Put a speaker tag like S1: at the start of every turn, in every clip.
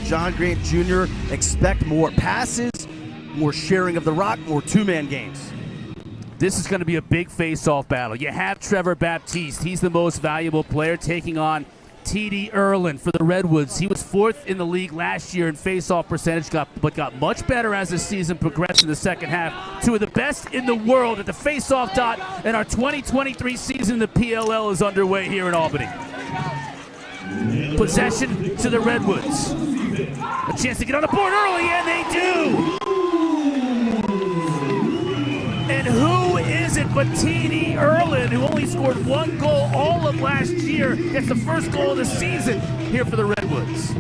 S1: John Grant Jr. expect more passes, more sharing of the rock, more two-man games.
S2: This is going to be a big face-off battle. You have Trevor Baptiste. He's the most valuable player, taking on TD Ierlan for the Redwoods. He was 4th in the league last year in face-off percentage, but got much better as the season progressed in the second half. Two of the best in the world at the face-off dot, and our 2023 season in the PLL is underway here in Albany. Possession to the Redwoods. A chance to get on the board early, and they do! And who is it but TD Ierlan, who only scored 1 goal all of last year, gets the first goal of the season here for the Redwoods.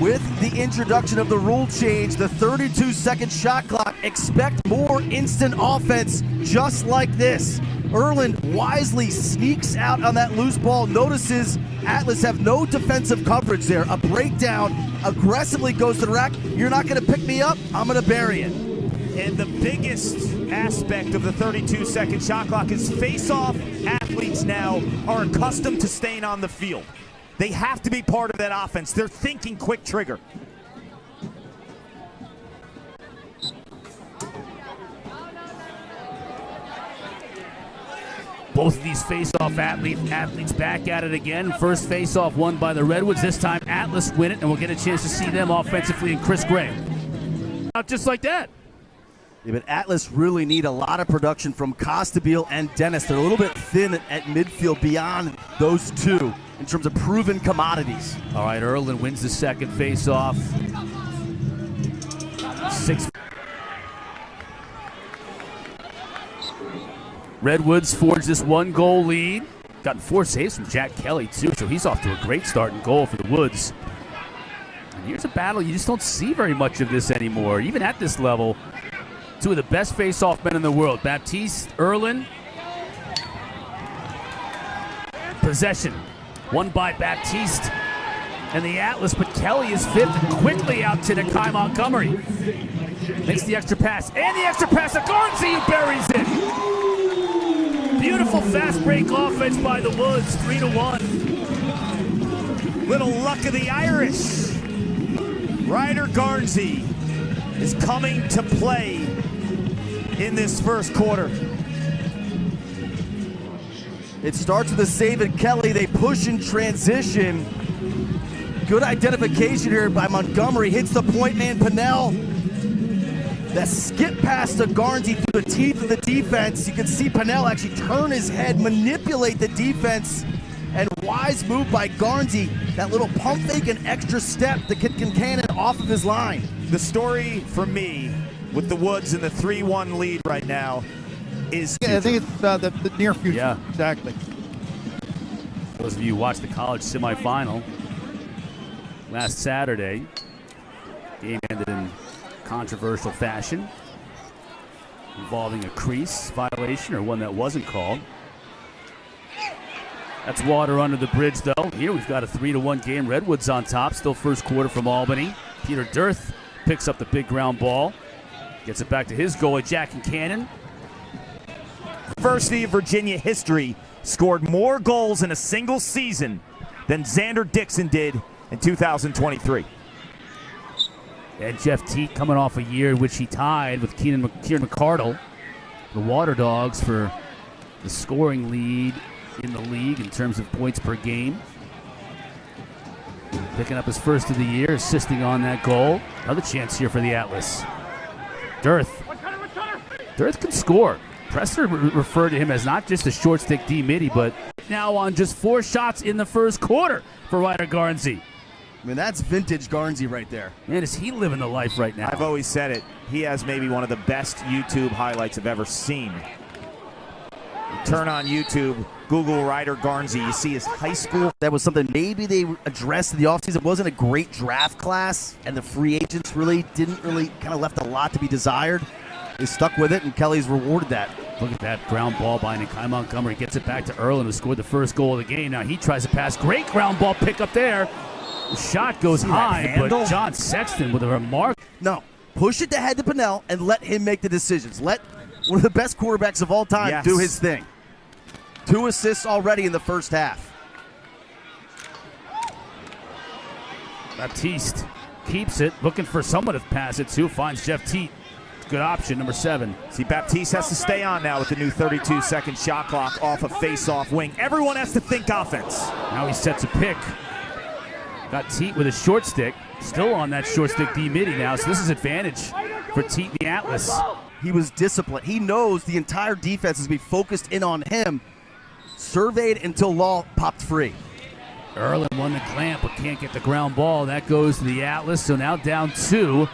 S1: With the introduction of the rule change, the 32-second shot clock, expect more instant offense just like this. Ierlan wisely sneaks out on that loose ball, notices Atlas have no defensive coverage there. A breakdown, aggressively goes to the rack. You're not going to pick me up, I'm going to bury it.
S3: And the biggest aspect of the 32-second shot clock is face-off athletes now are accustomed to staying on the field. They have to be part of that offense. They're thinking quick trigger.
S2: Both of these face-off athletes back at it again. First face-off won by the Redwoods. This time Atlas win it, and we'll get a chance to see them offensively in Chris Gray. Not just like that.
S1: Yeah, but Atlas really need a lot of production from Costabile and Dennis. They're a little bit thin at midfield beyond those two in terms of proven commodities.
S2: All right, Ierlan wins the second face-off. Redwoods forged this 1-goal lead. Gotten 4 saves from Jack Kelly, too, so he's off to a great start in goal for the Woods. And here's a battle you just don't see very much of this anymore, even at this level. Two of the best face-off men in the world, Baptiste, Ierlan. Possession, won by Baptiste and the Atlas, but Kelly is 5th and quickly out to Nakai Montgomery. Makes the extra pass, and the extra pass to Garnsey, who buries it. Beautiful fast break offense by the Woods, 3-1.
S3: Little luck of the Irish. Ryder Garnsey is coming to play in this first quarter.
S1: It starts with a save at Kelly. They push in transition. Good identification here by Montgomery. Hits the point man, Pinnell. That skip pass to Garnsey through the teeth of the defense. You can see Pinnell actually turn his head, manipulate the defense, and wise move by Garnsey. That little pump fake and extra step to get Kincannon off of his line.
S3: The story for me with the Woods in the 3-1 lead right now is...
S4: Yeah, I think it's the near future.
S2: Yeah.
S4: Exactly.
S2: Those of you who watched the college semifinal last Saturday, game ended in controversial fashion involving a crease violation, or one that wasn't called. That's water under the bridge, though. Here we've got a 3-1 game. Redwoods on top, still first quarter from Albany. Peter Dirth picks up the big ground ball. Gets it back to his goalie, Jack Kincannon.
S3: University of Virginia history scored more goals in a single season than Xander Dixon did in 2023.
S2: And Jeff Teat coming off a year in which he tied with Kieran McCardle, the Water Dogs, for the scoring lead in the league in terms of points per game. Picking up his first of the year, assisting on that goal. Another chance here for the Atlas. Dirth can score. Presser referred to him as not just a short stick D midi, but now on just 4 shots in the first quarter for Ryder Garnsey.
S1: I mean, that's vintage Garnsey right there.
S2: Man, is he living the life right now?
S3: I've always said it. He has maybe one of the best YouTube highlights I've ever seen. You turn on YouTube, Google Ryder Garnsey, you see his high school.
S1: That was something maybe they addressed in the offseason. It wasn't a great draft class, and the free agents didn't kind of left a lot to be desired. They stuck with it, and Kelly's rewarded that.
S2: Look at that ground ball by Nakai Montgomery. Gets it back to Ierlan, who scored the first goal of the game. Now he tries to pass. Great ground ball pick up there. The shot goes high, but John Sexton with a remark.
S1: No, push it to head to Pinnell and let him make the decisions. Let one of the best quarterbacks of all time do his thing. 2 assists already in the first half.
S2: Baptiste keeps it, looking for someone to pass it to, finds Jeff Teat. Good option, number 7.
S3: See, Baptiste has to stay on now with the new 32-second shot clock off a face-off wing. Everyone has to think offense.
S2: Now he sets a pick. Got Teat with a short stick. Still on that short stick D-midi now, so this is advantage for Teat and the Atlas.
S1: He was disciplined. He knows the entire defense is going to be focused in on him. Surveyed until Law popped free.
S2: Ierlan won the clamp but can't get the ground ball. That goes to the Atlas, so now down 2.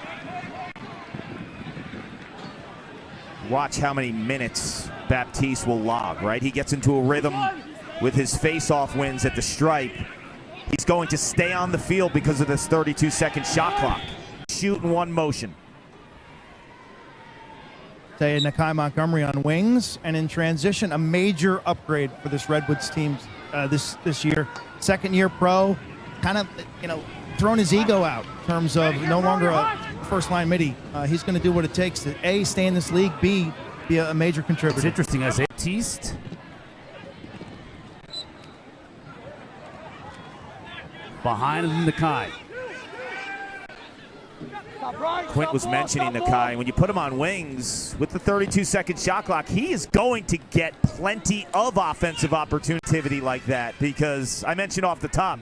S3: Watch how many minutes Baptiste will log, right? He gets into a rhythm with his face-off wins at the stripe. He's going to stay on the field because of this 32-second shot clock. Shoot in one motion.
S4: Say Nakai Montgomery on wings, and in transition, a major upgrade for this Redwoods team this year. Second-year pro, kind of, throwing his ego out in terms of no longer a first-line midi. He's going to do what it takes to A, stay in this league, B, be a major contributor.
S2: It's interesting, as Baptiste. Behind Nakai.
S3: Quint was mentioning Nakai. When you put him on wings with the 32-second shot clock, he is going to get plenty of offensive opportunity like that, because I mentioned off the top,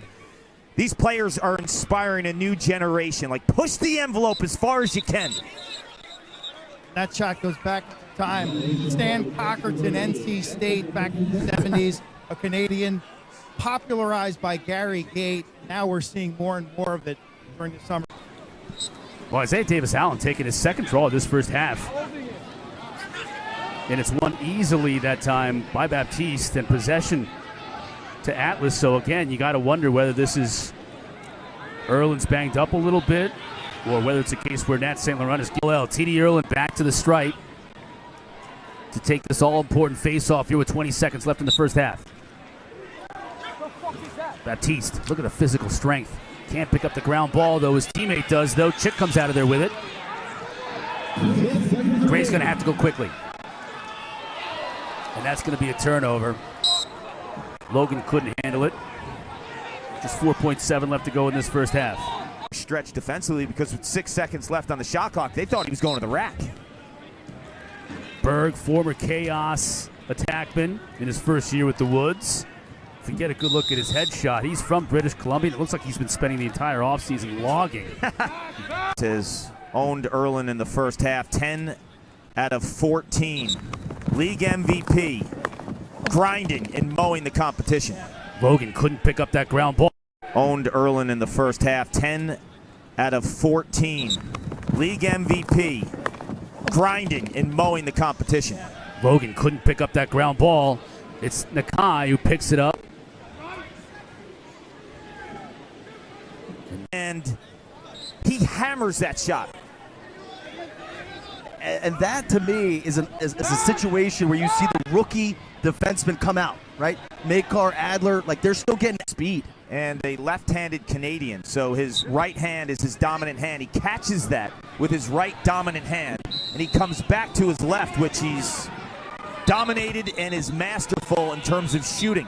S3: these players are inspiring a new generation. Like, push the envelope as far as you can.
S4: That shot goes back in time. Stan Cockerton, NC State, back in the 70s, a Canadian, popularized by Gary Gate. Now we're seeing more and more of it during the summer.
S2: Well, Isaiah Davis-Allen taking his second draw of this first half. And it's won easily that time by Baptiste, and possession to Atlas. So again, you got to wonder whether this is Ierlan's banged up a little bit, or whether it's a case where Nat St. Laurent is PLL. TD Ierlan back to the stripe to take this all-important face-off here with 20 seconds left in the first half. Baptiste, look at the physical strength. Can't pick up the ground ball, though. His teammate does, though. Chick comes out of there with it. Gray's going to have to go quickly. And that's going to be a turnover. Logan couldn't handle it. Just 4.7 left to go in this first half.
S3: Stretched defensively because with 6 seconds left on the shot clock, they thought he was going to the rack.
S2: Berg, former Chaos attackman in his first year with the Woods. If you get a good look at his headshot, he's from British Columbia. It looks like he's been spending the entire offseason logging.
S3: Has owned Ierlan in the first half, 10 out of 14. League MVP, grinding and mowing the competition.
S2: Logan couldn't pick up that ground ball.
S3: Owned Ierlan in the first half, 10 out of 14. League MVP, grinding and mowing the competition.
S2: Logan couldn't pick up that ground ball. It's Nakai who picks it up.
S3: And he hammers that shot.
S1: And that, to me, is a situation where you see the rookie defenseman come out, right? Makar, Adler, like they're still getting speed.
S3: And a left-handed Canadian, so his right hand is his dominant hand. He catches that with his right dominant hand, and he comes back to his left, which he's dominated and is masterful in terms of shooting.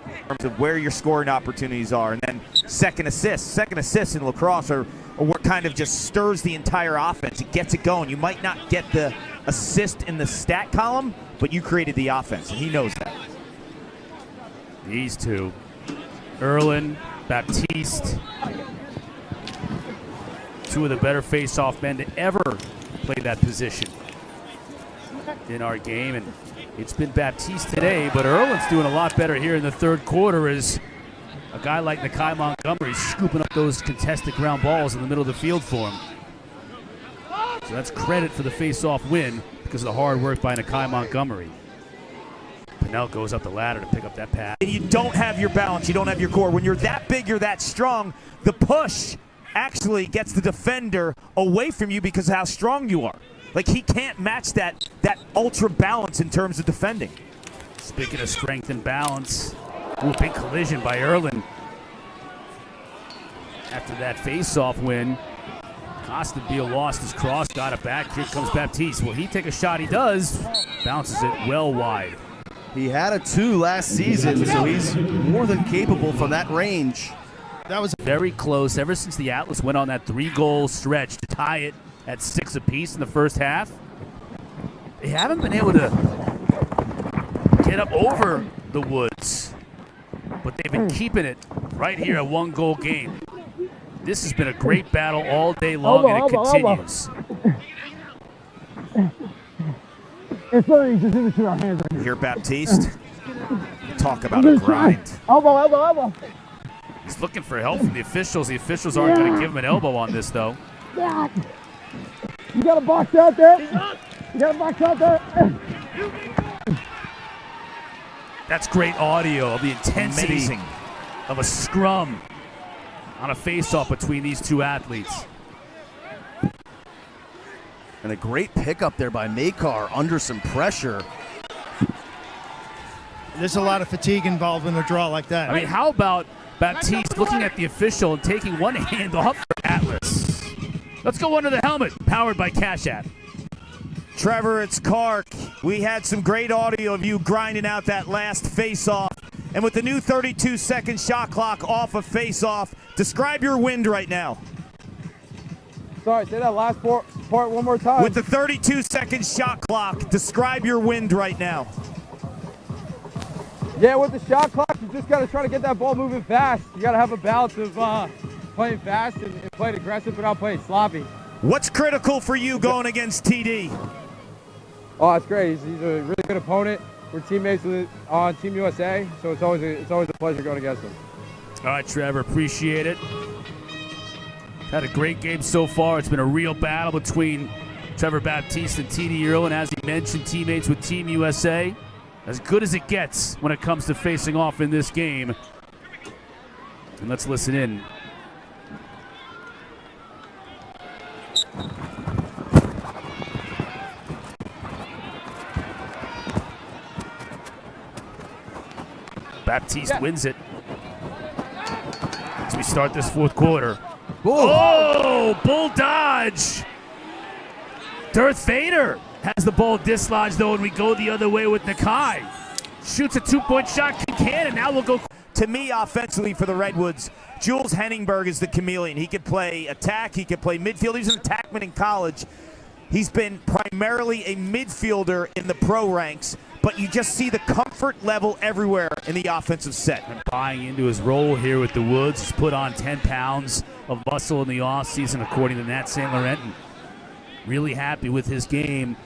S3: In terms of where your scoring opportunities are. And then second assists in Lacrosse are what kind of just stirs the entire offense. It gets it going. You might not get the assist in the stat column, but you created the offense, and he knows that.
S2: These two, Ierlan, Baptiste, two of the better face-off men to ever play that position in our game, and it's been Baptiste today, but Ierlan's doing a lot better here in the third quarter as a guy like Nakai Montgomery is scooping up those contested ground balls in the middle of the field for him. So that's credit for the face-off win because of the hard work by Nakai Montgomery. Pinnell goes up the ladder to pick up that pass.
S3: You don't have your balance, you don't have your core. When you're that big, you're that strong, the push actually gets the defender away from you because of how strong you are. Like, he can't match that ultra balance in terms of defending.
S2: Speaking of strength and balance, ooh, big collision by Ierlan. After that face-off win, Costabile lost his cross, got it back. Here comes Baptiste. Will he take a shot? He does. Bounces it well wide.
S1: He had a 2 last season, so he's more than capable from that range.
S4: That was
S2: very close ever since the Atlas went on that 3-goal stretch to tie it at 6 apiece in the first half. They haven't been able to get up over the Woods, but they've been keeping it right here, a 1-goal game. This has been a great battle all day long, and it continues.
S5: It's literally just in between our hands right
S3: You hear Baptiste? Talk about a grind.
S5: Elbow.
S2: He's looking for help from the officials. The officials aren't going to give him an elbow on this, though.
S5: Yeah. You got a box out there. You got a box out there.
S2: That's great audio of the intensity
S3: Amazing.
S2: of a scrum on a face-off between these two athletes.
S1: And a great pickup there by Makar under some pressure.
S4: There's a lot of fatigue involved in a draw like that.
S2: I mean, how about Baptiste looking at the official and taking one hand off for Atlas? Let's go under the helmet, powered by Cash App.
S3: Trevor, it's Kark. We had some great audio of you grinding out that last face-off. And with the new 32-second shot clock off of face-off, describe your wind right now.
S5: Sorry, say that last part one more time.
S3: With the 32-second shot clock, describe your wind right now.
S5: Yeah, with the shot clock, you just got to try to get that ball moving fast. You got to have a balance of playing fast and playing aggressive without playing sloppy.
S3: What's critical for you going against TD?
S5: Oh, it's great. He's a really good opponent. We're teammates on Team USA, so it's always a pleasure going against him.
S2: All right, Trevor, appreciate it. Had a great game so far. It's been a real battle between Trevor Baptiste and TD Ierlan. As he mentioned, teammates with Team USA. As good as it gets when it comes to facing off in this game. And let's listen in. Baptiste wins it as we start this fourth quarter. Oh, bull dodge. Darth Vader has the ball dislodged, though, and we go the other way with Nakai. Shoots a 2-point shot, can, and now we'll go.
S3: To me, offensively for the Redwoods, Jules Henningberg is the chameleon. He could play attack, he could play midfield. He was an attackman in college. He's been primarily a midfielder in the pro ranks, but you just see the comfort level everywhere in the offensive set.
S2: And buying into his role here with the Woods. He's put on 10 pounds of muscle in the offseason, according to Nat St. Laurent. Really happy with his game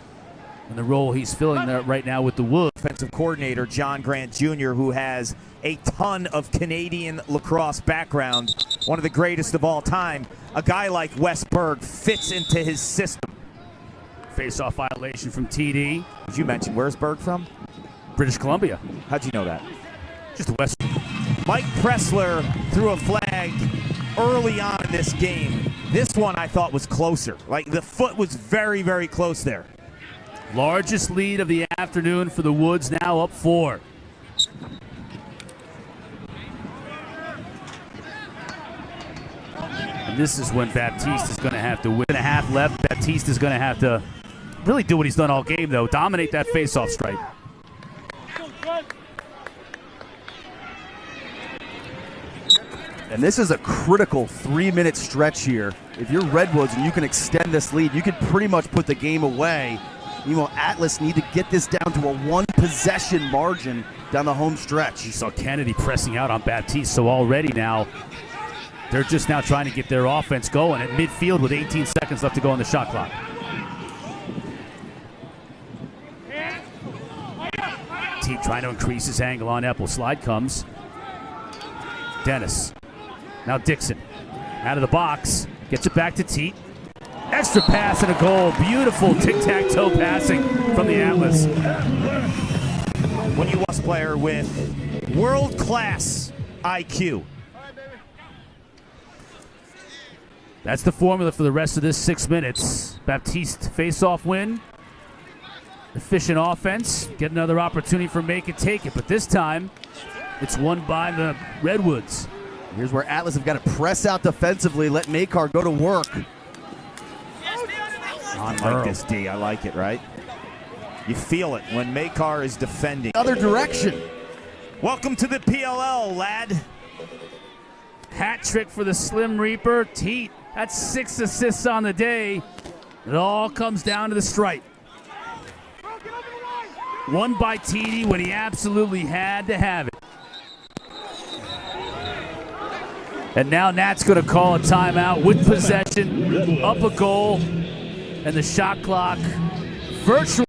S2: and the role he's filling there right now with the Woods.
S3: Offensive coordinator John Grant Jr., who has a ton of Canadian lacrosse background, one of the greatest of all time. A guy like Wes Berg fits into his system.
S2: Face-off violation from TD.
S3: As you mentioned, where's Berg from?
S2: British Columbia.
S3: How'd you know that?
S2: Just west.
S3: Mike Pressler threw a flag early on in this game. This one I thought was closer. Like, the foot was very, very close there.
S2: Largest lead of the afternoon for the Woods, now up 4. And this is when Baptiste is going to have to win. A half left. Baptiste is going to have to really do what he's done all game, though. Dominate that face-off stripe.
S1: And this is a critical 3-minute stretch here. If you're Redwoods and you can extend this lead, you could pretty much put the game away. You know, Atlas need to get this down to a 1-possession margin down the home stretch.
S2: You saw Kennedy pressing out on Baptiste, so already now they're just now trying to get their offense going at midfield with 18 seconds left to go on the shot clock. Team trying to increase his angle on Epple. Slide comes. Dennis. Now Dixon. Out of the box. Gets it back to Teat. Extra pass and a goal. Beautiful tic-tac-toe passing from the Atlas.
S3: When you watch a player with world-class IQ.
S2: That's the formula for the rest of this 6 minutes. Baptiste face-off win. Efficient offense. Get another opportunity for make it, take it. But this time, it's won by the Redwoods.
S1: Here's where Atlas have got to press out defensively, let Makar go to work.
S3: I like this, D. I like it, right? You feel it when Makar is defending.
S1: Other direction.
S3: Welcome to the PLL, lad.
S2: Hat trick for the Slim Reaper. Teat, that's 6 assists on the day. It all comes down to the stripe. One by TD when he absolutely had to have it. And now Nat's going to call a timeout with possession, up a goal, and the shot clock virtually